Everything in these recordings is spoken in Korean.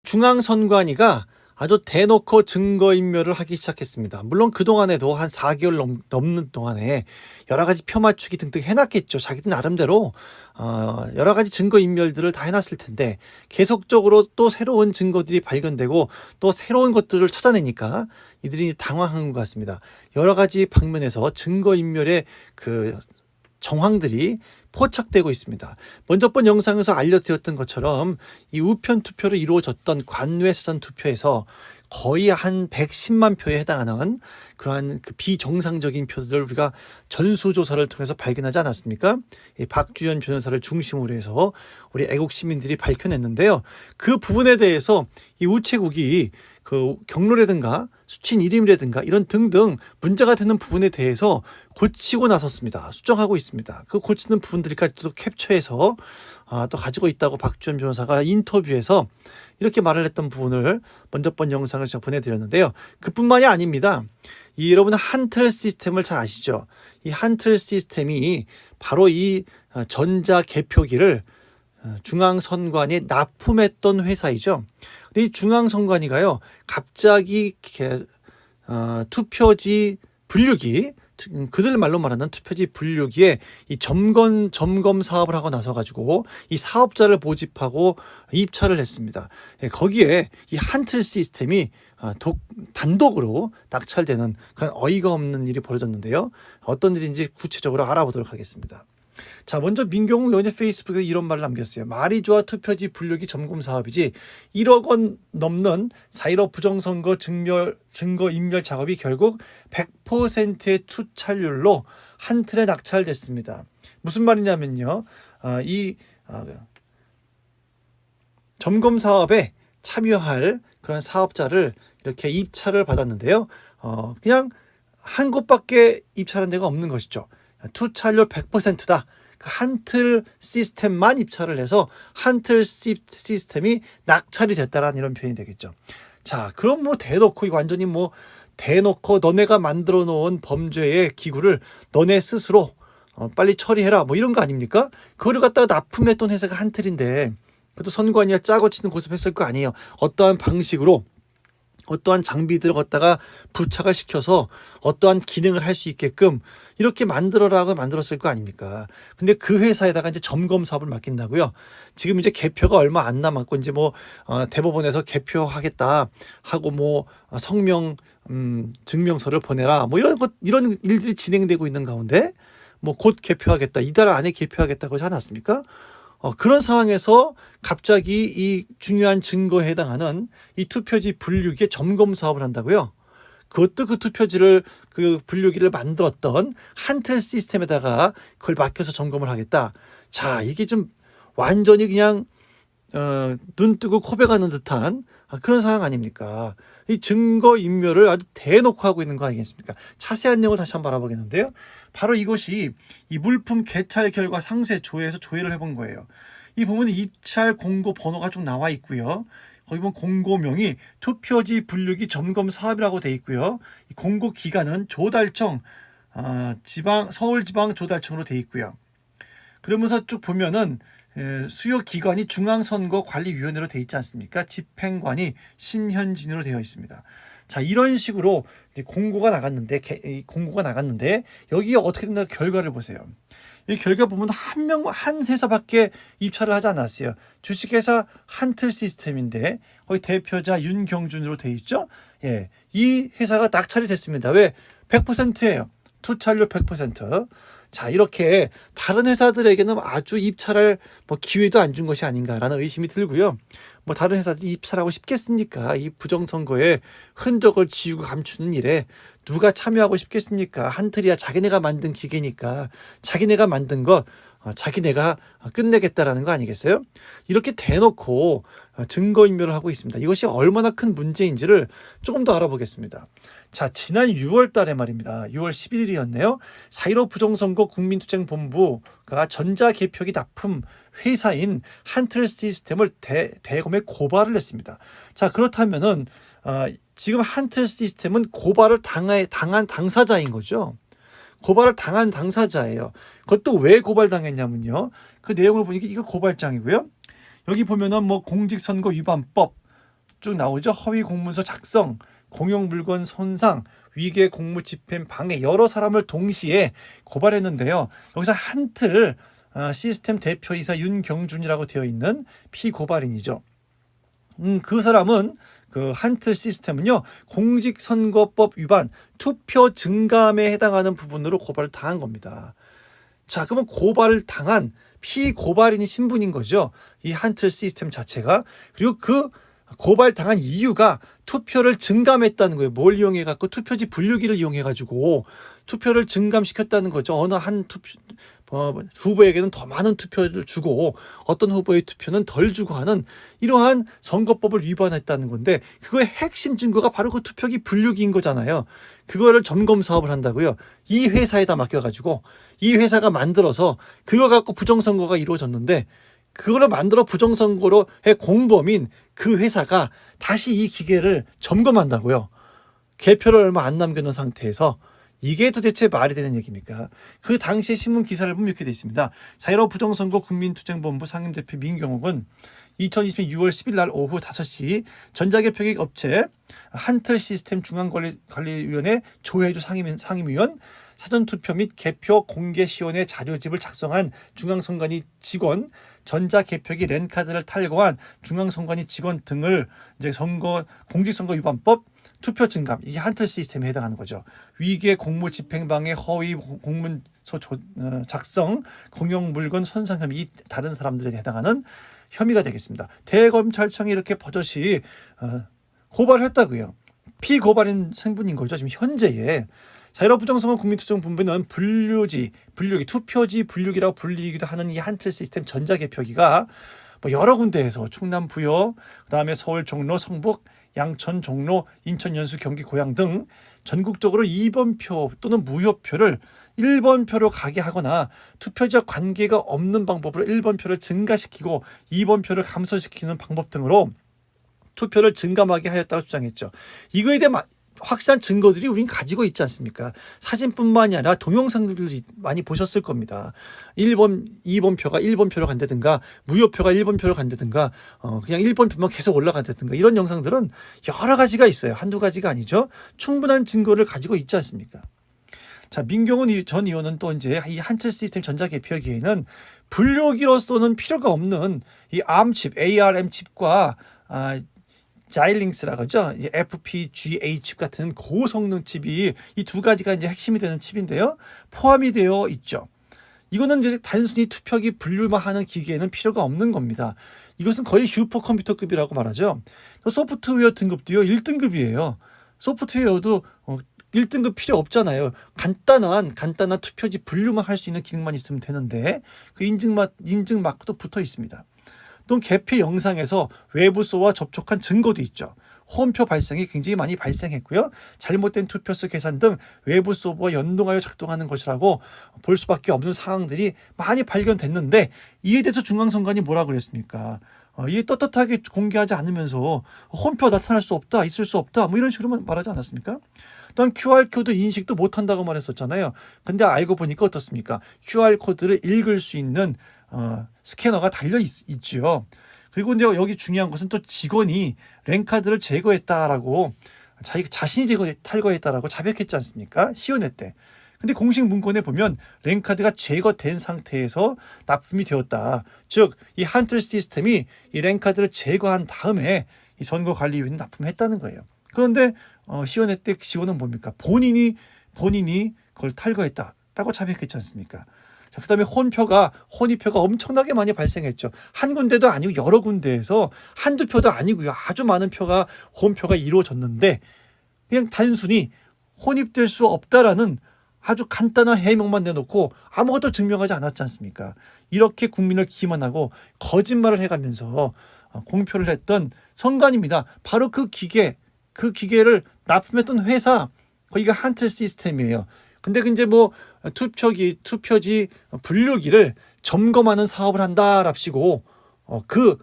중앙선관위가 아주 대놓고 증거인멸을 하기 시작했습니다. 물론 그동안에도 한 4개월 넘는 동안에 여러 가지 표 맞추기 등등 해놨겠죠. 자기들 나름대로 여러 가지 증거인멸들을 다 해놨을 텐데 계속적으로 또 새로운 증거들이 발견되고 또 새로운 것들을 찾아내니까 이들이 당황한 것 같습니다. 여러 가지 방면에서 증거인멸의 그 정황들이 포착되고 있습니다. 먼저 본 영상에서 알려드렸던 것처럼 이 우편 투표로 이루어졌던 관외 사전 투표에서 거의 한 110만 표에 해당하는 그러한 그 비정상적인 표들을 우리가 전수조사를 통해서 발견하지 않았습니까? 이 박주연 변호사를 중심으로 해서 우리 애국 시민들이 밝혀냈는데요. 그 부분에 대해서 이 우체국이 그 경로라든가 수친 이름이라든가 이런 등등 문제가 되는 부분에 대해서 고치고 나섰습니다. 수정하고 있습니다. 그 고치는 부분들까지도 캡처해서 또 가지고 있다고 박주연 변호사가 인터뷰에서 이렇게 말을 했던 부분을 먼저 본 영상을 제가 보내드렸는데요. 그뿐만이 아닙니다. 여러분은 한틀 시스템을 잘 아시죠? 이 한틀 시스템이 바로 이 전자 개표기를 중앙선관위에 납품했던 회사이죠. 근데 이 중앙선관위가요, 갑자기 투표지 분류기, 그들 말로 말하는 투표지 분류기에 이 점검 사업을 하고 나서 가지고 이 사업자를 모집하고 입찰을 했습니다. 거기에 이 한틀 시스템이 단독으로 낙찰되는 그런 어이가 없는 일이 벌어졌는데요. 어떤 일인지 구체적으로 알아보도록 하겠습니다. 자, 먼저 민경욱 의원이 페이스북에 이런 말을 남겼어요. 말이 좋아 투표지 분류기 점검 사업이지 1억 원 넘는 4.15 부정선거 증거인멸 작업이 결국 100%의 투찰률로 한 틀에 낙찰됐습니다. 무슨 말이냐면요. 이 점검 사업에 참여할 그런 사업자를 이렇게 입찰을 받았는데요. 그냥 한 곳밖에 입찰한 데가 없는 것이죠. 투찰률 100%다. 한틀 시스템만 입찰을 해서 한틀 시스템이 낙찰이 됐다라는 이런 표현이 되겠죠. 자, 그럼 뭐 대놓고 완전히 뭐 대놓고 너네가 만들어 놓은 범죄의 기구를 너네 스스로 빨리 처리해라 뭐 이런 거 아닙니까? 그거를 갖다가 납품했던 회사가 한틀인데 그것도 선관위가 짜고 치는 고습했을 거 아니에요. 어떠한 방식으로 어떠한 장비들을 갖다가 부착을 시켜서 어떠한 기능을 할 수 있게끔 이렇게 만들어라고 만들었을 거 아닙니까? 근데 그 회사에다가 이제 점검 사업을 맡긴다고요. 지금 이제 개표가 얼마 안 남았고 이제 뭐 대법원에서 개표하겠다 하고 뭐 성명 증명서를 보내라 뭐 이런 일들이 진행되고 있는 가운데 뭐 곧 개표하겠다 이달 안에 개표하겠다고 하지 않았습니까? 그런 상황에서 갑자기 이 중요한 증거에 해당하는 이 투표지 분류기의 점검 사업을 한다고요. 그것도 그 투표지를 그 분류기를 만들었던 한틀 시스템에다가 그걸 맡겨서 점검을 하겠다. 자, 이게 좀 완전히 그냥 눈 뜨고 코베 가는 듯한 그런 상황 아닙니까? 이 증거인멸을 아주 대놓고 하고 있는 거 아니겠습니까? 자세한 내용을 다시 한번 알아보겠는데요. 바로 이것이 이 물품 개찰 결과 상세 조회에서 조회를 해본 거예요. 이 부분에 입찰 공고 번호가 쭉 나와 있고요. 거기 보면 공고명이 투표지 분류기 점검 사업이라고 돼 있고요. 이 공고 기간은 조달청 서울지방조달청으로 돼 있고요. 그러면서 쭉 보면은 수요 기관이 중앙선거관리위원회로 되어 있지 않습니까? 집행관이 신현진으로 되어 있습니다. 자, 이런 식으로 공고가 나갔는데 여기에 어떻게 된다 결과를 보세요. 이 결과 보면 한 회사밖에 입찰을 하지 않았어요. 주식회사 한틀 시스템인데 거기 대표자 윤경준으로 되어 있죠. 예, 이 회사가 낙찰이 됐습니다. 왜? 100%예요. 투찰률 100%. 자, 이렇게 다른 회사들에게는 아주 입찰할 뭐 기회도 안 준 것이 아닌가라는 의심이 들고요. 뭐 다른 회사들이 입찰하고 싶겠습니까? 이 부정선거의 흔적을 지우고 감추는 일에 누가 참여하고 싶겠습니까? 한틀이야 자기네가 만든 기계니까 자기네가 만든 것 자기네가 끝내겠다라는 거 아니겠어요? 이렇게 대놓고 증거인멸을 하고 있습니다. 이것이 얼마나 큰 문제인지를 조금 더 알아보겠습니다. 자, 지난 6월 달에 말입니다. 6월 11일이었네요. 4.15 부정선거 국민투쟁본부가 전자개표기 납품 회사인 한틀 시스템을 대검에 고발을 했습니다. 자, 그렇다면은 지금 한틀 시스템은 고발을 당한 당사자인 거죠. 고발을 당한 당사자예요. 그것도 왜 고발당했냐면요. 그 내용을 보니까 이거 고발장이고요. 여기 보면은 뭐 공직선거 위반법, 쭉 나오죠. 허위 공문서 작성, 공용 물건 손상, 위계 공무 집행 방해, 여러 사람을 동시에 고발했는데요. 여기서 한틀 시스템 대표이사 윤경준이라고 되어 있는 피고발인이죠. 그 사람은 그 한틀 시스템은요, 공직선거법 위반, 투표 증감에 해당하는 부분으로 고발을 당한 겁니다. 자, 그러면 고발을 당한 피고발인이 신분인 거죠. 이 한틀 시스템 자체가. 그리고 그 고발 당한 이유가 투표를 증감했다는 거예요. 뭘 이용해 갖고 투표지 분류기를 이용해 가지고 투표를 증감시켰다는 거죠. 어느 한 후보에게는 더 많은 투표를 주고 어떤 후보의 투표는 덜 주고 하는 이러한 선거법을 위반했다는 건데, 그거의 핵심 증거가 바로 그 투표기 분류기인 거잖아요. 그거를 점검 사업을 한다고요. 이 회사에다 맡겨가지고 이 회사가 만들어서 그거 갖고 부정선거가 이루어졌는데, 그거를 만들어 부정선거로 해 공범인 그 회사가 다시 이 기계를 점검한다고요. 개표를 얼마 안 남겨놓은 상태에서. 이게 도대체 말이 되는 얘기입니까? 그 당시에 신문 기사를 보면 이렇게 돼 있습니다. 4.15 부정선거 국민투쟁본부 상임대표 민경욱은 2020년 6월 10일 날 오후 5시 전자개표기 업체 한틀 시스템 중앙관리위원회 조혜주 상임위원, 사전투표 및 개표 공개 시연의 자료집을 작성한 중앙선관위 직원, 전자개표기 랜카드를 탈거한 중앙선관위 직원 등을 이제 공직선거 위반법, 투표 증감, 이게 한틀 시스템에 해당하는 거죠. 위계 공무 집행방해, 허위 공문서 작성, 공용 물건 손상 혐의, 이 다른 사람들에 해당하는 혐의가 되겠습니다. 대검찰청이 이렇게 버젓이 고발을 했다고요. 피고발인 생분인 거죠. 지금 현재에. 4.15 부정선거 국민투쟁본부는 분류기, 투표지 분류기라고 불리기도 하는 이 한틀 시스템 전자개표기가 여러 군데에서 충남 부여, 그다음에 서울 종로, 성북, 양천, 종로, 인천, 연수, 경기, 고양 등 전국적으로 2번표 또는 무효표를 1번표로 가게 하거나 투표지와 관계가 없는 방법으로 1번표를 증가시키고 2번표를 감소시키는 방법 등으로 투표를 증감하게 하였다고 주장했죠. 이거에 대한 확실한 증거들이 우린 가지고 있지 않습니까? 사진뿐만이 아니라 동영상들도 많이 보셨을 겁니다. 2번표가 1번표로 간다든가, 무효표가 1번표로 간다든가, 그냥 1번표만 계속 올라간다든가, 이런 영상들은 여러 가지가 있어요. 한두 가지가 아니죠. 충분한 증거를 가지고 있지 않습니까? 자, 민경훈 전 의원은 또 이제 이 한틀 시스템 전자개표기에는 분류기로서는 필요가 없는 이 ARM 칩, ARM 칩과 자일링스라고 하죠. 이제 FPGA 칩 같은 고성능 칩이 이 두 가지가 이제 핵심이 되는 칩인데요. 포함이 되어 있죠. 이거는 이제 단순히 투표기 분류만 하는 기계에는 필요가 없는 겁니다. 이것은 거의 슈퍼컴퓨터급이라고 말하죠. 소프트웨어 등급도요, 1등급이에요. 소프트웨어도 1등급 필요 없잖아요. 간단한 투표지 분류만 할 수 있는 기능만 있으면 되는데 그 인증 마크도 붙어 있습니다. 또 개표 영상에서 외부소와 접촉한 증거도 있죠. 홈표 발생이 굉장히 많이 발생했고요. 잘못된 투표수 계산 등 외부 서버와 연동하여 작동하는 것이라고 볼 수밖에 없는 상황들이 많이 발견됐는데, 이에 대해서 중앙선관위 뭐라고 그랬습니까? 이게 떳떳하게 공개하지 않으면서 홈표 나타날 수 없다, 있을 수 없다, 뭐 이런 식으로 말하지 않았습니까? 또한 QR코드 인식도 못한다고 말했었잖아요. 근데 알고 보니까 어떻습니까? QR코드를 읽을 수 있는 스캐너가 달려 있죠. 그리고 이제 여기 중요한 것은 또 직원이 랜카드를 제거했다라고, 자신이 탈거했다라고 자백했지 않습니까? 시연회 때. 근데 공식 문건에 보면 랜카드가 제거된 상태에서 납품이 되었다. 즉, 이 한틀 시스템이 이 랜카드를 제거한 다음에 이 선거관리위원회 납품했다는 거예요. 그런데 시연회 때 직원은 뭡니까? 본인이 그걸 탈거했다라고 자백했지 않습니까? 그 다음에 혼이표가 엄청나게 많이 발생했죠. 한 군데도 아니고 여러 군데에서 한두 표도 아니고요. 아주 많은 혼표가 이루어졌는데 그냥 단순히 혼입될 수 없다라는 아주 간단한 해명만 내놓고 아무것도 증명하지 않았지 않습니까? 이렇게 국민을 기만하고 거짓말을 해가면서 공표를 했던 선관위입니다. 바로 그 기계를 납품했던 회사, 거기가 한틀 시스템이에요. 근데 이제 투표지 분류기를 점검하는 사업을 한다랍시고 그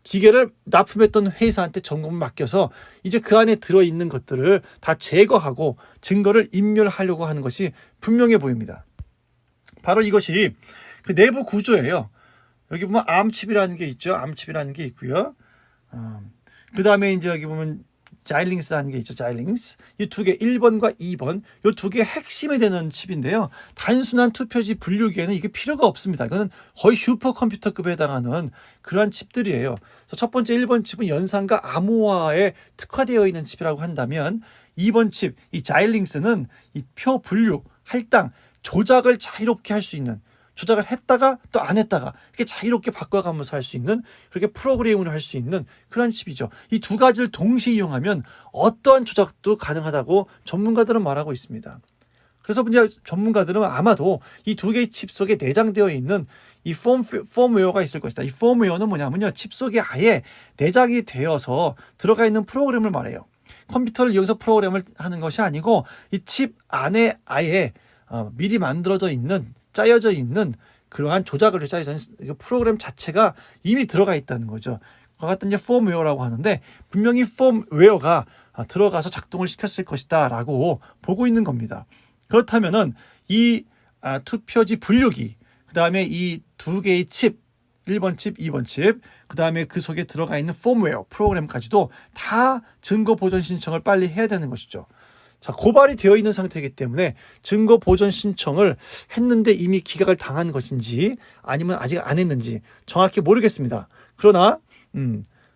기계를 납품했던 회사한테 점검을 맡겨서 이제 그 안에 들어있는 것들을 다 제거하고 증거를 인멸하려고 하는 것이 분명해 보입니다. 바로 이것이 그 내부 구조예요. 여기 보면 ARM칩이라는 게 있죠. ARM칩이라는 게 있고요. 그 다음에 이제 여기 보면 자일링스라는 게 있죠. 자일링스. 이 두 개, 1번과 2번, 이 두 개 핵심이 되는 칩인데요. 단순한 투표지 분류기에는 이게 필요가 없습니다. 이거는 거의 슈퍼컴퓨터급에 해당하는 그러한 칩들이에요. 그래서 첫 번째 1번 칩은 연산과 암호화에 특화되어 있는 칩이라고 한다면 2번 칩, 이 자일링스는 이 표 분류, 할당, 조작을 자유롭게 할 수 있는, 조작을 했다가 또 안 했다가 이렇게 자유롭게 바꿔가면서 할 수 있는, 그렇게 프로그래밍을 할 수 있는 그런 칩이죠. 이 두 가지를 동시에 이용하면 어떠한 조작도 가능하다고 전문가들은 말하고 있습니다. 그래서 이제 전문가들은 아마도 이 두 개의 칩 속에 내장되어 있는 이 펌웨어가 있을 것이다. 이 펌웨어는 뭐냐면요, 칩 속에 아예 내장이 되어서 들어가 있는 프로그램을 말해요. 컴퓨터를 이용해서 프로그램을 하는 것이 아니고 이 칩 안에 아예 미리 만들어져 있는, 짜여져 있는 그러한 조작을 짜여져 있는 프로그램 자체가 이미 들어가 있다는 거죠. 그거 같은 이제 펌웨어라고 하는데, 분명히 펌웨어가 들어가서 작동을 시켰을 것이다 라고 보고 있는 겁니다. 그렇다면은 이 투표지 분류기, 그 다음에 이 두 개의 칩, 1번 칩, 2번 칩, 그 다음에 그 속에 들어가 있는 펌웨어 프로그램까지도 다 증거 보존 신청을 빨리 해야 되는 것이죠. 자, 고발이 되어 있는 상태이기 때문에 증거 보존 신청을 했는데 이미 기각을 당한 것인지 아니면 아직 안 했는지 정확히 모르겠습니다. 그러나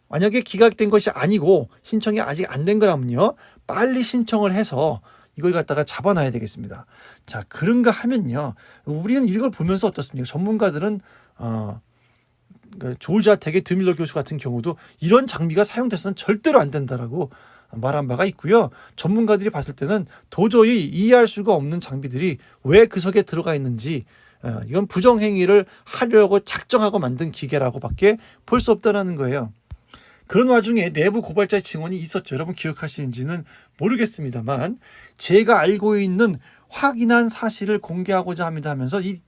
만약에 기각된 것이 아니고 신청이 아직 안 된 거라면요, 빨리 신청을 해서 이걸 갖다가 잡아놔야 되겠습니다. 자, 그런가 하면요, 우리는 이걸 보면서 어떻습니까? 전문가들은 조지아 텍의 드밀러 교수 같은 경우도 이런 장비가 사용돼서는 절대로 안 된다라고 말한 바가 있고요. 전문가들이 봤을 때는 도저히 이해할 수가 없는 장비들이 왜 그 속에 들어가 있는지, 이건 부정행위를 하려고 작정하고 만든 기계라고밖에 볼 수 없다는 거예요. 그런 와중에 내부 고발자 증언이 있었죠. 여러분 기억하시는지는 모르겠습니다만, 제가 알고 있는 확인한 사실을 공개하고자 합니다 하면서 이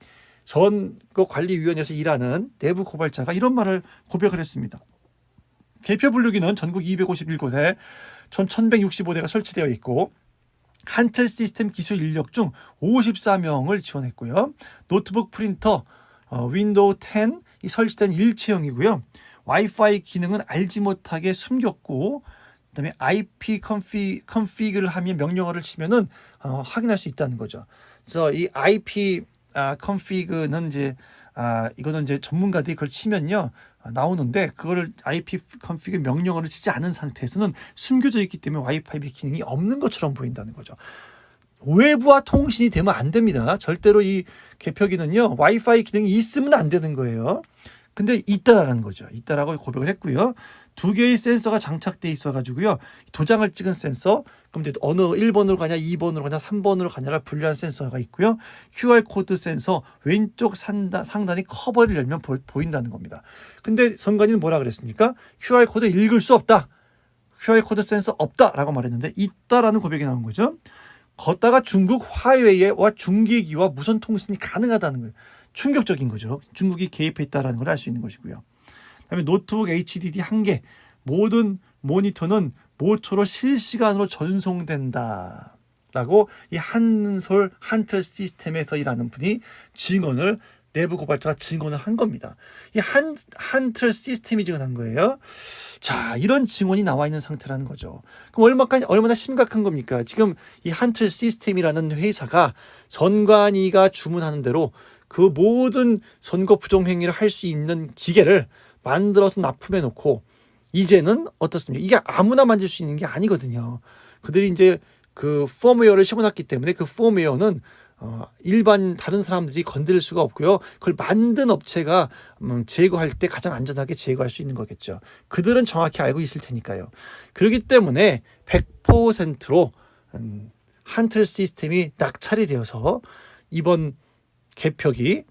선거관리위원회에서 일하는 내부 고발자가 이런 말을 고백을 했습니다. 개표 분류기는 전국 251곳에 총 1165대가 설치되어 있고, 한틀 시스템 기술 인력 중 54명을 지원했고요. 노트북 프린터, 윈도우 10 이 설치된 일체형이고요. 와이파이 기능은 알지 못하게 숨겼고, 그다음에 IP config를 하면 명령어를 치면은 확인할 수 있다는 거죠. 그래서 이 IP config는 이제 이거는 이제 전문가들이 그걸 치면요 나오는데, 그거를 IP config 명령어를 치지 않은 상태에서는 숨겨져 있기 때문에 와이파이 기능이 없는 것처럼 보인다는 거죠. 외부와 통신이 되면 안 됩니다. 절대로 이 개표기는요 와이파이 기능이 있으면 안 되는 거예요. 근데 있다라는 거죠. 있다라고 고백을 했고요. 두 개의 센서가 장착돼 있어가지고요, 도장을 찍은 센서, 그럼 이제 어느 1번으로 가냐 2번으로 가냐 3번으로 가냐를 분류한 센서가 있고요. QR코드 센서 왼쪽 상단이 커버를 열면 보인다는 겁니다. 근데 선관위는 뭐라 그랬습니까? QR코드 읽을 수 없다, QR코드 센서 없다라고 말했는데 있다라는 고백이 나온 거죠. 걷다가 중국 화웨이와 중계기와 무선 통신이 가능하다는 거예요. 충격적인 거죠. 중국이 개입해 있다는 걸 알 수 있는 것이고요. 그다음에 노트북 HDD 1개, 모든 모니터는 모초로 실시간으로 전송된다 라고 이 한틀 시스템에서 일하는 분이 증언을, 내부 고발자가 증언을 한 겁니다. 이 한틀 시스템이 증언한 거예요. 자, 이런 증언이 나와 있는 상태라는 거죠. 그럼 얼마나 심각한 겁니까? 지금 이 한틀 시스템이라는 회사가 선관위가 주문하는 대로 그 모든 선거 부정행위를 할 수 있는 기계를 만들어서 납품해 놓고, 이제는 어떻습니까? 이게 아무나 만질 수 있는 게 아니거든요. 그들이 이제 그 펌웨어를 심어놨기 때문에 그 펌웨어는 일반 다른 사람들이 건드릴 수가 없고요. 그걸 만든 업체가 제거할 때 가장 안전하게 제거할 수 있는 거겠죠. 그들은 정확히 알고 있을 테니까요. 그렇기 때문에 100%로 한틀 시스템이 낙찰이 되어서 이번 개표기,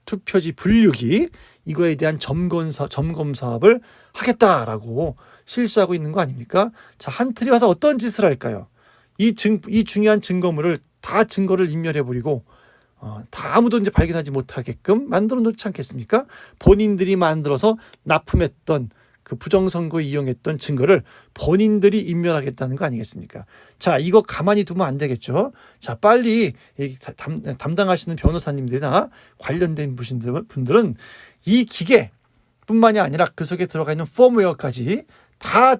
투표지 분류기, 이거에 대한 점검 사업을 하겠다라고 실시하고 있는 거 아닙니까? 자, 한틀이 와서 어떤 짓을 할까요? 이 중요한 증거물을 다 증거를 인멸해버리고 다 아무도 이제 발견하지 못하게끔 만들어 놓지 않겠습니까? 본인들이 만들어서 납품했던 그 부정선거에 이용했던 증거를 본인들이 인멸하겠다는 거 아니겠습니까? 자, 이거 가만히 두면 안 되겠죠. 자, 빨리 담당하시는 변호사님들이나 관련된 분들은 이 기계뿐만이 아니라 그 속에 들어가 있는 펌웨어까지 다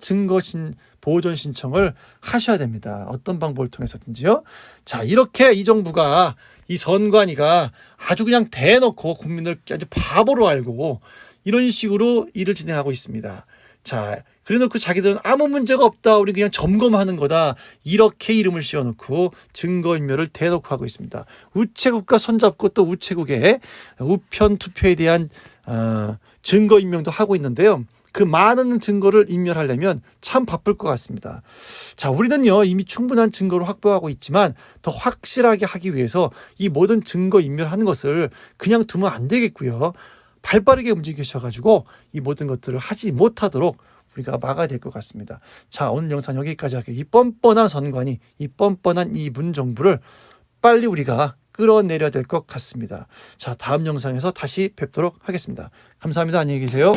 보존 신청을 하셔야 됩니다. 어떤 방법을 통해서든지요. 자, 이렇게 이 정부가, 이 선관위가 아주 그냥 대놓고 국민을 아주 바보로 알고 이런 식으로 일을 진행하고 있습니다. 자, 그래놓고 자기들은 아무 문제가 없다, 우리 그냥 점검하는 거다, 이렇게 이름을 씌워놓고 증거인멸을 대놓고 하고 있습니다. 우체국과 손잡고 또 우체국의 우편 투표에 대한 증거인명도 하고 있는데요. 그 많은 증거를 인멸하려면 참 바쁠 것 같습니다. 자, 우리는요 이미 충분한 증거를 확보하고 있지만 더 확실하게 하기 위해서 이 모든 증거 인멸하는 것을 그냥 두면 안 되겠고요. 발빠르게 움직이셔가지고 이 모든 것들을 하지 못하도록 우리가 막아야 될 것 같습니다. 자, 오늘 영상 여기까지 할게요. 이 뻔뻔한 선관위, 이 뻔뻔한 이 문정부를 빨리 우리가 끌어내려야 될 것 같습니다. 자, 다음 영상에서 다시 뵙도록 하겠습니다. 감사합니다. 안녕히 계세요.